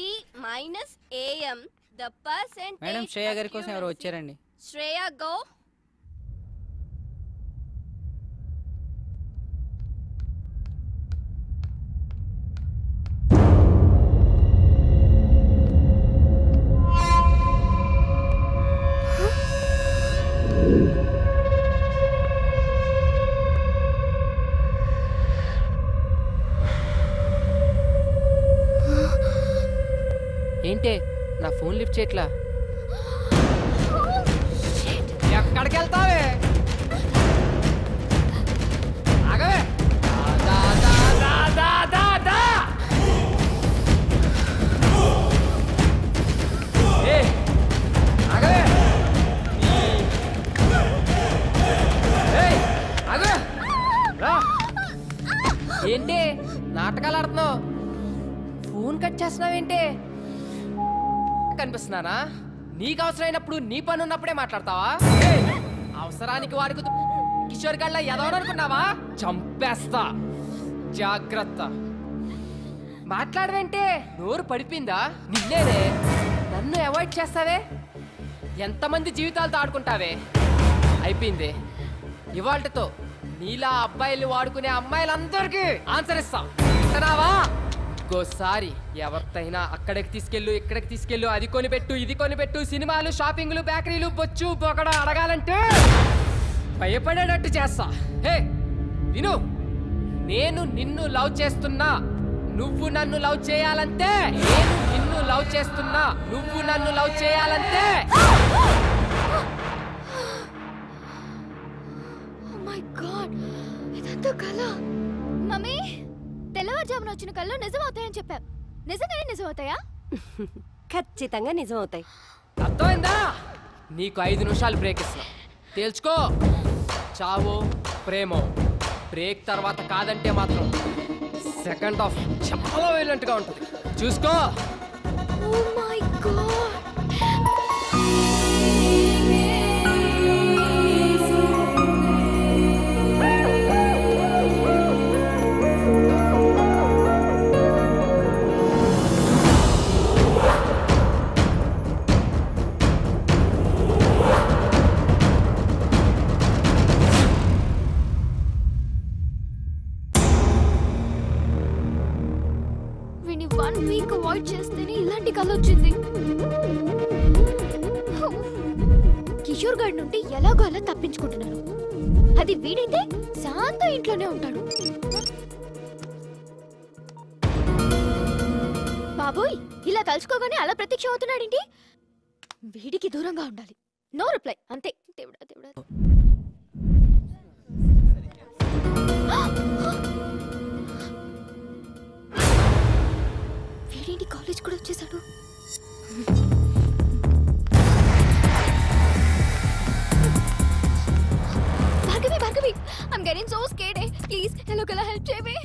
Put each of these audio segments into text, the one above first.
AM the percentage. Madam Shreya గారి కోసం ఎవరు వచ్చారండి? శ్రేయ గో. ఏంటే నా ఫోన్ లిఫ్ట్ చేయట్లా? ఎక్కడికి వెళ్తావే? ఆగవే. ఆగవే. ఆగవే. ఏంటి నాటకాలు ఆడుతున్నావు? ఫోన్ కట్ చేస్తున్నావేంటి? కనిపిస్తున్నానా? నీకు అవసరమైనప్పుడు నీ పని ఉన్నప్పుడే మాట్లాడతావా? అవసరానికి వాడుకు కిషోర్ గళ్ళ ఎదవననుకున్నావా? చంపేస్తా, జాగ్రత్త. మాట్లాడవేంటే? నోరు పడిపోయిందా? నిన్నేనే నన్ను అవాయిడ్ చేస్తావే? ఎంతమంది జీవితాలతో ఆడుకుంటావే? అయిపోయింది. ఇవాళ్టితో నీలా అబ్బాయిలు వాడుకునే అమ్మాయిలందరికీ ఆన్సర్ ఇస్తా. వింటున్నావా? ఇంకోసారి ఎవరితైనా అక్కడికి తీసుకెళ్ళు, ఇక్కడికి తీసుకెళ్ళు, అది కొనిపెట్టు, ఇది కొనిపెట్టు, సినిమాలు, షాపింగ్లు, బేకరీలు, బొచ్చు పొగడ అడగాలంటే భయపడేటట్టు చేస్తా. హే విను, నేను నిన్ను లవ్ చేస్తున్నా, నువ్వు నన్ను లవ్ చేయాలంటే. నేను నిన్ను లవ్ చేస్తున్నా, నువ్వు నన్ను లవ్ చేయాలంటే. Oh my God, ఇదంతా కల. మమ్మీ, తెల్లవారుజామున వచ్చిన కళ్ళు నిజం అవుతాయని చెప్పావు. నిజంగానే నిజం అవుతాయా? ఖచ్చితంగా నిజం అవుతాయి. అర్థమైందా? నీకు 5 నిమిషాలు బ్రేక్ ఇస్తున్నా, తేల్చుకో. చావో ప్రేమో. బ్రేక్ తర్వాత కాదంటే మాత్రం సెకండ్ హాఫ్ చాలా వైలెంట్గా ఉంటుంది, చూసుకో. Oh my God. వీని 1 వీక్ అవాయిడ్ చేస్తేనే ఇలాంటి కళ వచ్చింది. కిషోర్ గారి నుండి ఎలాగో అలా తప్పించుకుంటున్నాను. అది వీడైతే శాంత ఇంట్లోనే ఉంటాడు. బాబోయ్, ఇలా తలుచుకోగానే అలా ప్రత్యక్షం అవుతున్నాడేంటి? వీడికి దూరంగా ఉండాలి. నో రిప్లై, అంతే. దేవుడా దేవుడా. వీడేంటి కాలేజ్ కూడా వచ్చేసాడు? Bhargavi, I'm getting so scared. Please ఎలాగోలా హెల్ప్ చేయవే.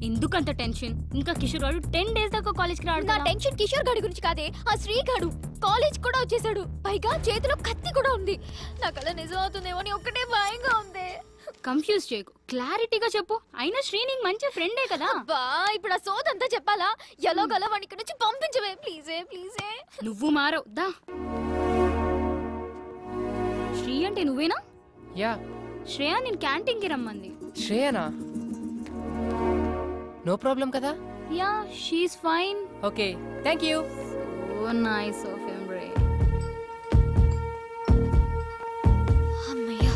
ఎందుకంత టెన్షన్? ఇంకా కిషోర్ గారు 10 days దాకా కాలేజ్కి రాడు. నా టెన్షన్ కిషోర్ గాడి గురించి కాదే, ఆ శ్రీ గాడు కాలేజ్ కూడా వచ్చేసాడు. పైగా చేతిలో కత్తి కూడా ఉంది. నాకలా నిజం అవుతుందేమో అని ఒక్కటే భయంగా ఉంది. కన్ఫ్యూజ్ చేయకు, క్లారిటీగా చెప్పు. అయినా శ్రీ నీకు మంచి ఫ్రెండే కదా. బా, ఇప్పుడు ఆ సోదంతా చెప్పాలా? ఎలాగోలా వాడిని ఇక్కడ నుంచి పంపించవే ప్లీజే. నువ్వు మారవు దా. శ్రీ అంటే నువ్వేనా? యా. శ్రేయ నేను క్యాంటీన్కి రమ్మంది. శ్రేయనా? నో ప్రాబ్లం కదా? Yeah, she is fine. Okay, thank you. So nice of him రే. అమ్మయ్యా.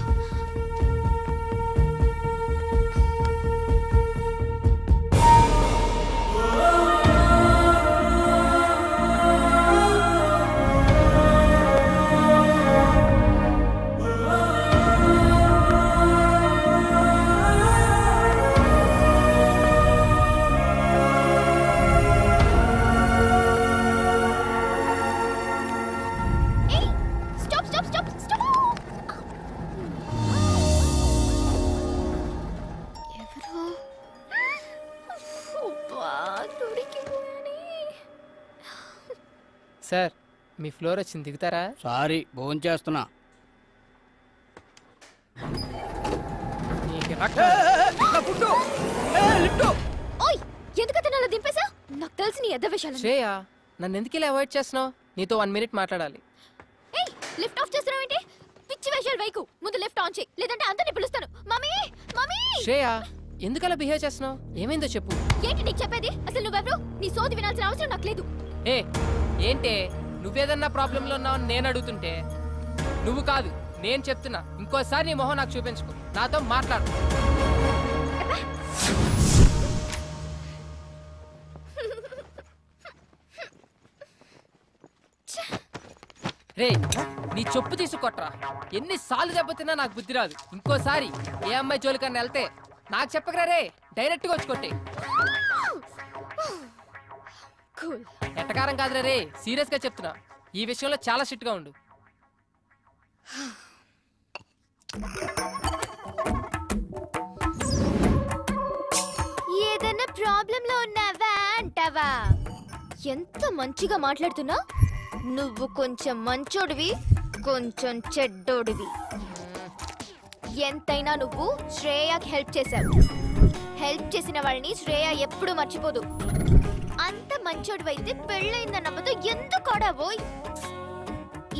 సార్, మీ ఫ్లోర్ వచ్చింది, దిగుతారా? సారీ, భోజనం చేస్తున్నా. ఓయ్, ఎందుకు అతను అలా దింపేశా? నాకు తెలిసి నీ ఎద్ద విషయాలు. శ్రేయ, నన్ను ఎందుకు ఇలా అవాయిడ్ చేస్తున్నావు? నీతో 1 minute మాట్లాడాలి. ఏయ్ లిఫ్ట్ ఆఫ్ చేస్తున్నావు ఏంటి? పిచ్చి వేషాలు వైకు. ముందు లిఫ్ట్ ఆన్ చేయి, లేదంటే అందరిని పిలుస్తాను. మమ్మీ మమ్మీ శ్రేయ, ఎందుకు అలా బిహేవ్ చేస్తున్నావు? ఏమైందో చెప్పు. ఏంటి నీకు చెప్పేది? అసలు నువ్వెవరు? నీ సోది వినాల్సిన అవసరం నాకు లేదు. ఏ ఏంటే, నువ్వేదన్నా ప్రాబ్లంలో ఉన్నావని నేను అడుగుతుంటే నువ్వు కాదు నేను చెప్తున్నా. ఇంకోసారి నీ మొహం నాకు చూపించుకో, నాతో మాట్లాడు. రే, నీ చెప్పు తీసుకొట్రా. ఎన్నిసార్లు దెబ్బతిన్నా నాకు బుద్ధి రాదు. ఇంకోసారి ఏ అమ్మాయి జోలికన్నా వెళ్తే నాకు చెప్పకరా రే, డైరెక్ట్గా వచ్చి కొట్టే. ఎట్టకారం కాదురా రే, సీరియస్గా చెప్తున్నా. ఈ విషయంలో చాలా స్ట్రిక్ట్ గా ఉండు. ఏదైనా ప్రాబ్లం లో ఉన్నావా అంటావా? ఎంత మంచిగా మాట్లాడుతున్నా. నువ్వు కొంచెం మంచోడివి, కొంచెం చెడ్డోడివి. ఎంతైనా నువ్వు శ్రేయకి హెల్ప్ చేశావు. హెల్ప్ చేసిన వాళ్ళని శ్రేయ ఎప్పుడు మర్చిపోదు. అంత మంచోడివైతే పెళ్ళైందన్న అబద్ధం ఎందుకు ఆడావోయ్?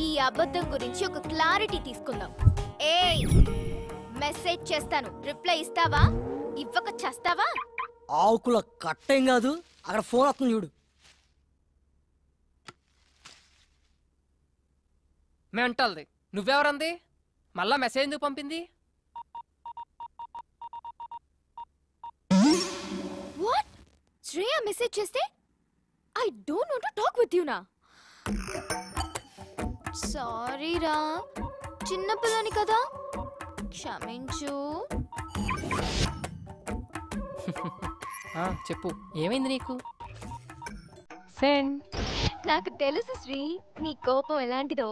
ఈ అబద్ధం గురించి ఒక క్లారిటీ తీసుకుందాం. ఏయ్, మెసేజ్ చేస్తాను, రిప్లై ఇస్తావా? ఇవ్వక చేస్తావా? ఆవుకుల కట్టేం కాదు, అక్కడ ఫోన్ వస్తుంది చూడు. మెంటల్ది. నువ్వెవరంది? మళ్ళా మెసేజ్ ఎందుకు పంపింది? వాట్? శ్రేయ మెసేజ్ చేస్తే I don't want to talk with you నా. సారీ రా, చిన్న పిల్లని కదా, క్షమించు. చెప్పు, ఏమైంది నీకు? సెండ్. నాకు తెలుసు శ్రీ, నీ కోపం ఎలాంటిదో.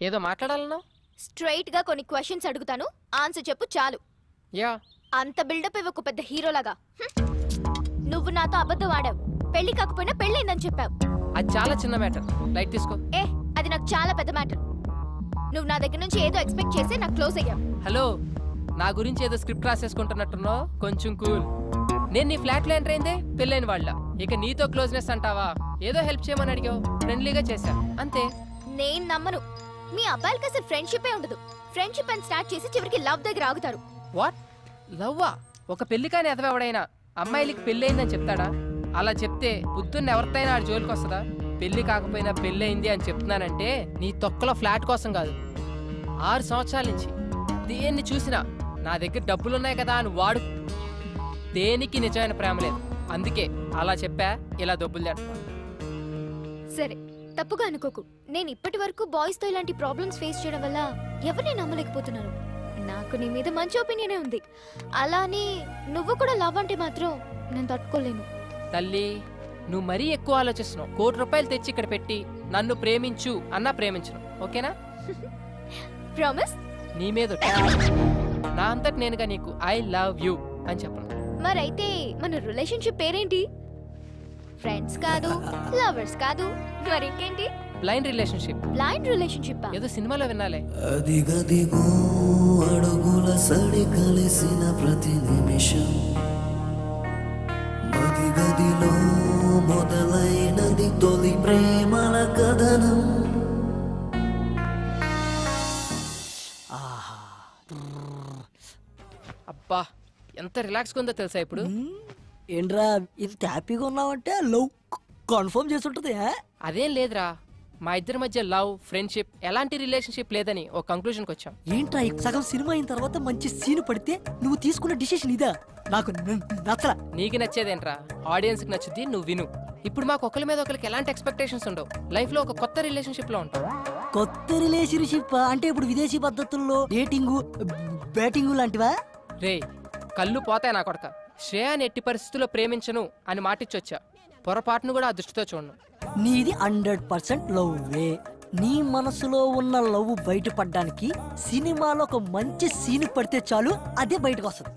ఏదో మాట్లాడాలన్నా? స్ట్రైట్ గా కొన్ని క్వశ్చన్స్ అడుగుతాను, ఆన్సర్ చెప్పు చాలు. యా. అంత బిల్డప్ ఇవ్వకు పెద్ద హీరోలాగా. నువ్వు నాతో అబద్ధం ఆడావు. పెళ్లి కాకపోయినా పెళ్ళైందని చెప్పావు. అది చాలా చిన్న మ్యాటర్, లైట్ తీసుకో. ఏ, అది నాకు చాలా పెద్ద మ్యాటర్. నువ్వు నా దగ్గర నుంచి ఏదో ఎక్స్పెక్ట్ చేసి నాకు క్లోజ్ అయ్యావు. హలో, నా గురించి ఏదో స్క్రిప్ట్ రాసేసుకుంటున్నట్టున్నావు. కొంచెం కూల్. నేను నీ ఫ్లాట్ లో ఎంటర్ అయిందే పెళ్ళైన వాళ్ళ. ఇక నీతో క్లోజ్నెస్ అంటావా? ఏదో హెల్ప్ చేయమని అడిగావు, ఫ్రెండ్లీగా చేశా, అంతే. నేను నమ్మను. మీ అబ్బాయిలకి అసలు ఫ్రెండ్షిపే ఉండదు. ఫ్రెండ్షిప్ అని స్టార్ట్ చేసి చివరికి లవ్ దగ్గర ఆగుతారు. వాట్? లవ్వా? ఒక పెళ్లి కాని ఎదవెవడైనా అమ్మాయిలకి పెళ్ళయిందని చెప్తాడా? అలా చెప్తే పొద్దున్న ఎవరితైనా ఆడి జోలికి వస్తుందా? పెళ్లి కాకపోయినా పెళ్ళయింది అని చెప్తున్నానంటే నీ తొక్కలో ఫ్లాట్ కోసం కాదు. 6 సంవత్సరాల నుంచి దేన్ని చూసినా నా దగ్గర డబ్బులున్నాయి కదా అని వాడు. దేనికి నిజమైన ప్రేమ లేదు. అందుకే అలా చెప్పా, ఇలా డబ్బులు తెస్తా. సరే, తప్పుగా అనుకోకు. నేను ఇప్పటి వరకు బాయ్స్ తో ఇలాంటి ప్రాబ్లమ్స్ ఫేస్ చేయడం వల్ల ఎవరిని నమ్మలేకపోతున్నాను. నాకు నీ మీద మంచి ఒపీనియనే ఉంది. అలానే నువ్వు కూడా లవ్ అంటే మాత్రం నేను తట్టుకోలేను. తల్లి, నువ్వు మరీ ఎక్కువ ఆలోచిస్తున్నావు. 1 కోటి రూపాయలు తెచ్చి ఇక్కడ పెట్టి నన్ను ప్రేమించు అన్నా ప్రేమించను, ఓకేనా? ప్రామిస్? నీ మీద నా అంతటి నేనుగా నీకు ఐ లవ్ యూ అని చెప్పను. మరైతే మన రిలేషన్షిప్ పేరేంటి? ఫ్రెండ్స్ కాదు, లవర్స్ కాదు, మరింకేంటి? Blind relationship. Blind relationship? ఏదో సినిమాలో వినాలే. అదిగదిగో అడుగుల సడి కలిసిన ప్రతి నిమిషం, మదిగదిలో మొదలైనది తొలి ప్రేమల కథనం. అబ్బా, ఎంత రిలాక్స్గా ఉందో తెలుసా ఇప్పుడు? ఏంట్రా ఇది హ్యాపీగా ఉన్నావంటే లవ్ కన్ఫర్మ్ చేస్తుంటది. అదేం లేదురా, మా ఇద్దరి మధ్య లవ్ ఫ్రెండ్షిప్ ఎలాంటి రిలేషన్షిప్ లేదని ఒక కంక్లూజన్కి వచ్చాం. ఏంట్రా ఈ సగం సినిమా అయిన తర్వాత మంచి సీన్ పడితే నువ్వు తీసుకున్న డిసిషన్ ఇదా? నాకు నచ్చలా. నీకు నచ్చేదేంట్రా, ఆడియన్స్కి నచ్చుద్ది, నువ్వు విను. ఇప్పుడు మాకు ఒకరి మీద ఒకరికి ఎలాంటి ఎక్స్పెక్టేషన్స్ ఉండవు. లైఫ్లో ఒక కొత్త రిలేషన్షిప్లో ఉంటాం. కొత్త రిలేషన్షిప్ అంటే ఇప్పుడు విదేశీ పద్ధతుల్లో డేటింగ్ బ్యాటింగ్ లాంటివా? రే కళ్ళు పోతాయి నా కొడక. శ్రేయాని ఎట్టి పరిస్థితుల్లో ప్రేమించను అని మాటిచ్చొచ్చా. పొరపాటును కూడా ఆ దృష్టితో చూడను. నీది 100% లవ్వే. నీ మనసులో ఉన్న లవ్ బయటపడడానికి సినిమాలో ఒక మంచి సీన్ పడితే చాలు, అదే బయటకు వస్తుంది.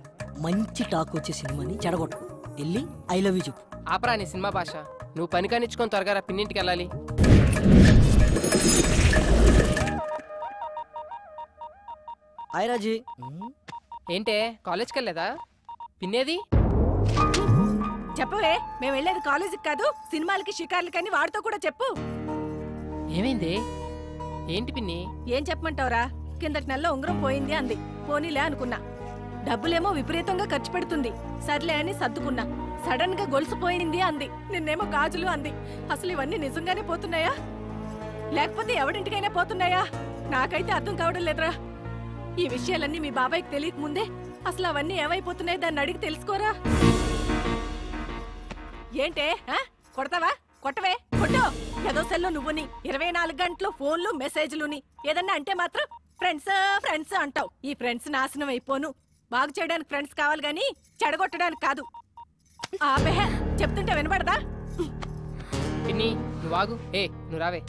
మంచి టాక్ వచ్చే సినిమాని చెడగొట్టు. వెళ్ళి ఐ లవ్ యూ చెప్పు. ఆపరా నీ సినిమా భాష. నువ్వు పని కానిచ్చుకొని త్వరగా పిన్నింటికి వెళ్ళాలి. హాయ్ రాజీ. ఏంటే కాలేజ్కి వెళ్ళలేదా? పిన్నేది? చెప్పవే, మేము వెళ్ళేది కాలేజీకి కాదు, సినిమాలకి షికార్లకని వాడితో కూడా చెప్పు. ఏమైంది? ఏంటి పిన్ని? ఏం చెప్పమంటావురా? కిందటి నెలలో ఉంగరం పోయింది అంది. పోనీలే అనుకున్నా. డబ్బులేమో విపరీతంగా ఖర్చు పెడుతుంది. సర్లే అని సర్దుకున్నా. సడన్ గా గొలుసు పోయింది అంది. నిన్నేమో గాజులు అంది. అసలు ఇవన్నీ నిజంగానే పోతున్నాయా లేకపోతే ఎవడింటికైనా పోతున్నాయా? నాకైతే అర్థం కావడం లేదురా. ఈ విషయాలన్నీ మీ బాబాయ్కి తెలియక ముందే అసలు అవన్నీ ఏమైపోతున్నాయి దాన్ని అడిగి తెలుసుకోరా. ఏంటే కొడతావా? కొట్టవే, కొట్టు. ఏదో సెల్లో నువ్వుని 24 గంటలు ఫోన్లు మెసేజ్లుని ఏదన్నా అంటే మాత్రం ఫ్రెండ్స్ ఫ్రెండ్స్ అంటావు. ఈ ఫ్రెండ్స్ నాశనం అయిపోను. బాగు చేయడానికి ఫ్రెండ్స్ కావాలి గాని చెడగొట్టడానికి కాదు. ఆపే, చెప్తుంటే వినపడదా? పిన్ని నువ్వు ఆగు. నువ్వు రావే.